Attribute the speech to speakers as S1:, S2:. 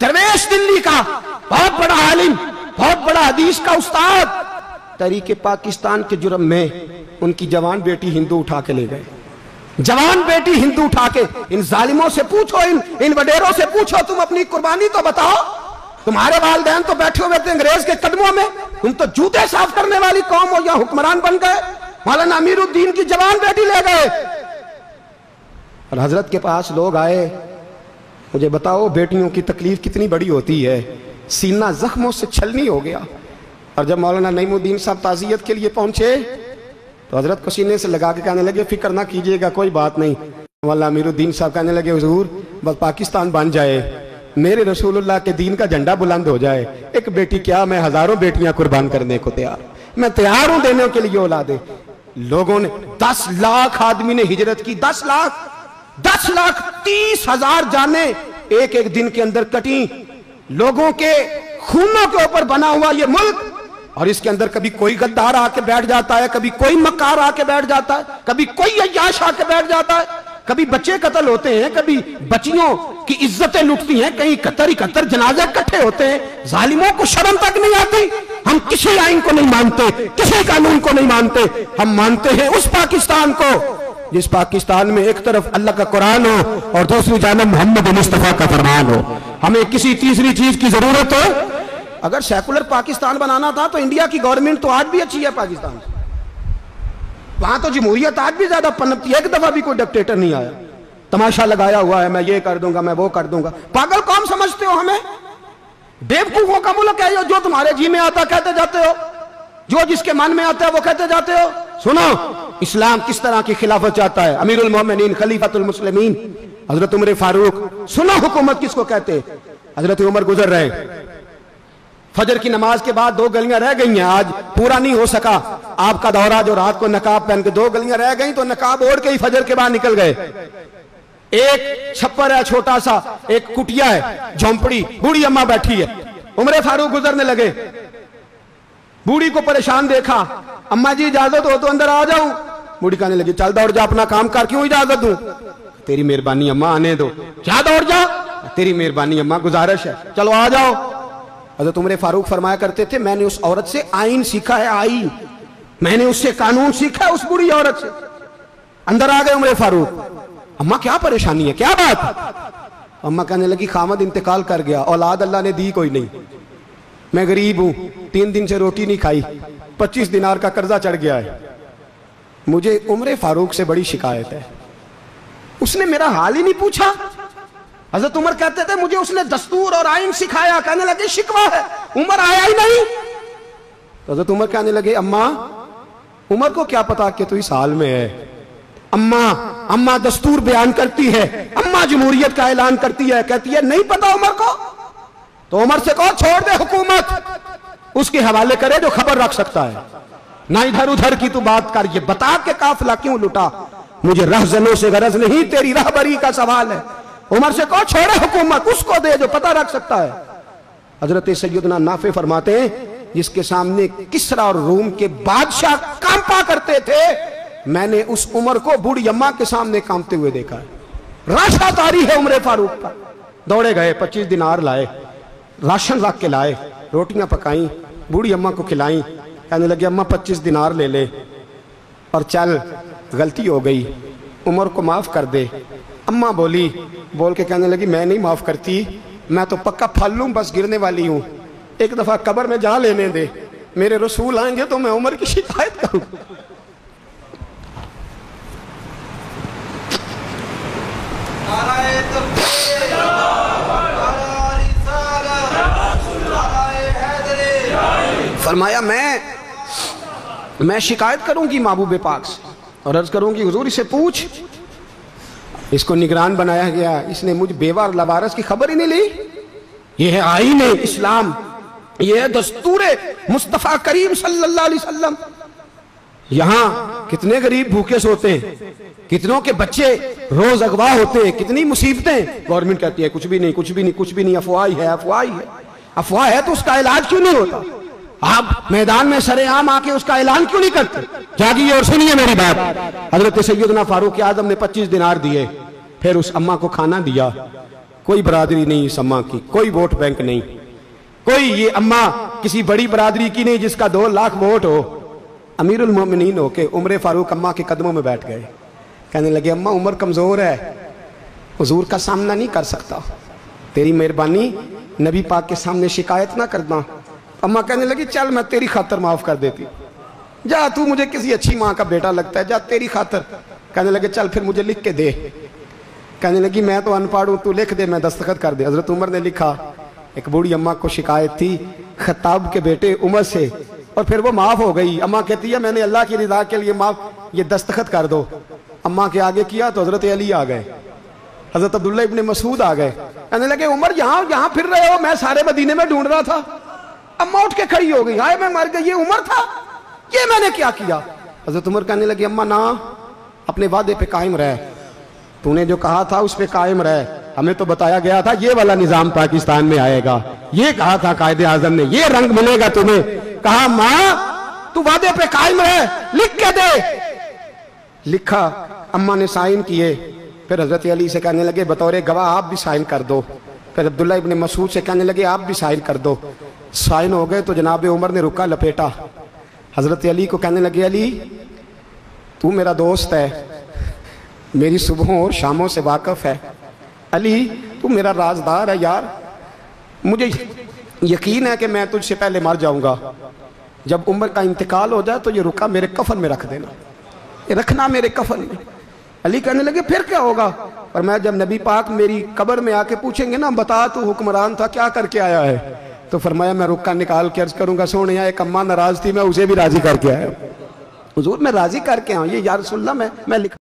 S1: दरवेश दिल्ली का बहुत बड़ा आलिम, बहुत बड़ा हदीस का उस्ताद, तहरीक पाकिस्तान के जुर्म में उनकी जवान बेटी हिंदू उठा के ले गए। जवान बेटी हिंदू उठा के, इन जालिमों से पूछो, इन वडेरों से पूछो, तुम अपनी कुर्बानी तो बताओ। तुम्हारे वालिदैन तो बैठे हुए थे अंग्रेज के कदमों में, तुम तो जूते साफ करने वाली कौम हो, या हुक्मरान बन गए। मौलाना अमीरुद्दीन की जवान बेटी ले गए। और हजरत के पास लोग आए, मुझे बताओ बेटियों की तकलीफ कितनी बड़ी होती है। सीना जख्मों से छलनी हो गया। और जब मौलाना नईमुद्दीन साहब ताज़ियत के लिए पहुंचे तो हजरत को सीने से लगा के कहने लगे, फिक्र ना कीजिएगा, कोई बात नहीं। मौलाना अमीरुद्दीन साहब कहने लगे, हुजूर बस पाकिस्तान बन जाए, मेरे रसूलुल्लाह के दीन का झंडा बुलंद हो जाए, एक बेटी क्या, मैं हजारों बेटियां कुर्बान करने को तैयार, मैं तैयार हूं देने के लिए औलादे। लोगों ने 10 लाख आदमी ने हिजरत की, 10 लाख 30,000 जाने एक एक दिन के अंदर कटी। लोगों के खूनों के ऊपर बना हुआ ये मुल्क, और इसके अंदर कभी कोई गद्दार आके बैठ जाता है, कभी कोई मक्कार आके बैठ जाता है, कभी कोई अय्याश आके बैठ जाता है, कभी बच्चे कत्ल होते हैं, कभी बच्चियों की इज्जतें लुटती हैं, कहीं 71 जनाजे इकट्ठे होते हैं। जालिमों को शर्म तक नहीं आती। हम किसी आइन को नहीं मानते, किसी कानून को नहीं मानते, हम मानते हैं उस पाकिस्तान को जिस पाकिस्तान में एक तरफ अल्लाह का कुरान हो और दूसरी जानब मोहम्मद मुस्तफा का फरमान हो। हमें किसी तीसरी चीज की जरूरत है? अगर सेकुलर पाकिस्तान बनाना था तो इंडिया की गवर्नमेंट तो आज भी अच्छी है पाकिस्तान से, वहां तो जमहूरियत आज भी ज्यादा पनपती है। एक दफा भी कोई डिक्टेटर नहीं आया, तमाशा लगाया हुआ है, मैं ये कर दूंगा, मैं वो कर दूंगा। पागल कौन समझते हो हमें? बेवकूफों का मुल्क है जो तुम्हारे जी में आता कहते जाते हो, जो जिसके मन में आता है वो कहते जाते हो। सुनो, इस्लाम किस तरह की खिलाफत चाहता है। अमीरुल मोमिनीन खलीफतुल मुस्लिमीन हजरत उमर फारूक। सुनो हुकूमत किसको कहते? हजरत उमर गुजर रहे, फजर की नमाज के बाद 2 गलियां रह गई हैं, आज पूरा नहीं हो सका आपका दौरा, जो रात को नकाब पहन के 2 गलियां रह गई तो नकाब ओढ़ के ही फजर के बाद निकल गए। एक छप्पर है छोटा सा, एक कुटिया है, झोंपड़ी, बूढ़ी अम्मा बैठी है। उमर फारूक गुजरने लगे, बूढ़ी को परेशान देखा, अम्मा जी इजाजत हो तो अंदर आ जाऊं। बूढ़ी कहने लगी, चल दौड़ जा, अपना काम कर, क्यों इजाजत दूं? तेरी मेहरबानी अम्मा, आने दो। क्या दौड़ जा? तेरी मेहरबानी अम्मा, गुजारिश है, चलो आ जाओ। हज़रत उमर फारूक फरमाया करते थे, मैंने उस औरत से आइन सीखा है, आइन, मैंने उससे कानून सीखा है, उस बुरी औरत से। अंदर आ गए उमर फारूक, अम्मा क्या परेशानी है, क्या बात? अम्मा कहने लगी, खामद इंतकाल कर गया, औलाद अल्लाह ने दी कोई नहीं, मैं गरीब हूं, 3 दिन से रोटी नहीं खाई, 25 दिनार का कर्जा चढ़ गया है, मुझे उमर फारूक से बड़ी शिकायत है, उसने मेरा हाल ही नहीं पूछा। हजरत उमर कहते थे, मुझे उसने दस्तूर और आइन सिखाया। कहने लगे, शिकवा है, उमर आया ही नहीं। हजरत उमर कहने लगे, अम्मा, उमर को क्या पता कि तू इस हाल में है। अम्मा दस्तूर बयान करती है, अम्मा जमहूरियत का ऐलान करती है, कहती है नहीं पता उमर को, तो उमर से कहो छोड़ दे हुकूमत, उसके हवाले करे जो खबर रख सकता है, ना इधर उधर की तू बात कर, ये बता के काफिला क्यों लुटा, मुझे रहजनों से गरज नहीं, तेरी रहबरी का सवाल है। उमर से कहो छोड़े हुकूमत, उसको दे जो पता रख सकता है। हजरत सैयदना नाफे फरमाते हैं, जिसके सामने किसरा और रूम के बादशाह कांपा करते थे, मैंने उस उमर को बूढ़ी अम्मा के सामने कांपते हुए देखा है। राशा तारी है उमर फारूक का। दौड़े गए, 25 दिनार लाए, राशन रख के लाए, रोटियां पकाई, बूढ़ी अम्मा को खिलाई। कहने लगे, अम्मा 25 दिनार ले ले और चल, गलती हो गई, उमर को माफ कर दे। अम्मा बोल के कहने लगी, मैं नहीं माफ करती, मैं तो पक्का फल लूं, बस गिरने वाली हूं, एक दफा कब्र में जा लेने दे, मेरे रसूल आएंगे तो मैं उमर की शिकायत करूं। फरमाया, मैं शिकायत करूंगी महबूब पाक से और अर्ज करूंगी, हुजूर इसे पूछ, इसको निगरान बनाया गया, इसने मुझ बेवा और लवारस की खबर ही नहीं ली। यह है आईन इस्लाम, यह है दस्तूर मुस्तफा करीम सल्लल्लाहु अलैहि वसल्लम। यहां कितने गरीब भूखे सोते हैं, कितनों के बच्चे रोज अगवा होते हैं, कितनी मुसीबतें। गवर्नमेंट कहती है कुछ भी नहीं, कुछ भी नहीं, कुछ भी नहीं, अफवाह ही है, अफवाह ही है। अफवाह है तो उसका इलाज क्यों नहीं होता? आप मैदान में सरेआम आके उसका ऐलान क्यों नहीं करते? जागिए और सुनिए मेरी बात। हजरत सैयदना फारूक आजम ने 25 दिनार दिए, फिर उस अम्मा को खाना दिया, کوئی برادری نہیں اس اماں کی، کوئی ووٹ بینک نہیں، کوئی یہ اماں کسی بڑی برادری کی نہیں جس کا 2 لاکھ ووٹ ہو۔ امیر المومنین ہو کے عمر فاروق اماں کے قدموں میں بیٹھ گئے، کہنے لگے اماں عمر کمزور ہے، حضور کا سامنا نہیں کر سکتا، تیری مہربانی نبی پاک کے سامنے شکایت نہ کرنا۔ اماں کہنے لگی چل میں تیری خاطر معاف کر دیتی، جا تو مجھے کسی اچھی ماں کا بیٹا لگتا ہے، جا تیری خاطر۔ کہنے لگے چل پھر مجھے لکھ کے دے۔ کہنے لگی میں تو ان پڑھ ہوں، تو لکھ دے میں دستخط کر دے۔ حضرت عمر نے لکھا، ایک بوڑھی اماں کو شکایت تھی خطاب کے بیٹے عمر سے، اور پھر وہ معاف ہو گئی۔ اماں کہتی ہے میں نے اللہ کی رضا کے لیے معاف، یہ دستخط کر دو۔ اماں کے آگے کیا تو حضرت علی آ گئے، حضرت عبداللہ ابن مسعود آ گئے، کہنے لگے عمر یہاں پھر رہے ہو، میں سارے مدینے میں ڈھونڈ رہا تھا۔ اماں اٹھ کے کھڑی ہو گئی، ہائے میں مر گئی، یہ عمر تھا، یہ میں نے کیا کیا؟ حضرت عمر کہنے لگے اماں نہ، اپنے وعدے پہ قائم رہ، تو نے جو کہا تھا اس پہ قائم رہ، ہمیں تو بتایا گیا تھا یہ والا نظام پاکستان میں آئے گا، یہ کہا تھا قائد اعظم نے، یہ رنگ ملے گا تمہیں۔ کہا ماں تو وعدے پہ قائم رہ، لکھ کے دے۔ لکھا، اماں نے سائن کیے، پھر حضرت علی سے کہنے لگے بطور گواہ آپ بھی سائن کر دو۔ پھر عبداللہ ابن مسعود سے کہنے لگے آپ بھی سائن کر دو۔ سائن ہو گئے تو جناب عمر نے رکا لپیٹا، حضرت علی کو کہنے لگے علی تو میرا دوست ہے، میری صبحوں اور شاموں سے واقف ہے، علی تو میرا رازدار ہے یار، مجھے یقین ہے کہ میں تجھ سے پہلے مر جاؤں گا، جب عمر کا انتقال ہو جائے تو یہ رکا میرے کفن میں رکھ دینا، یہ رکھنا میرے کفن میں۔ علی کہنے لگے پھر کیا ہوگا؟ اور میں جب نبی پاک میری قبر میں آ کے پوچھیں گے نا بتا تو حکمران تھا کیا کر کے آیا ہے، تو فرمایا میں رکا نکال کے عرض کروں گا سونے ایک اماں ناراض تھی میں اسے بھی راضی کر کے آیا، حضور میں راضی کر کے آؤں، یہ یا رسول اللہ میں لکھ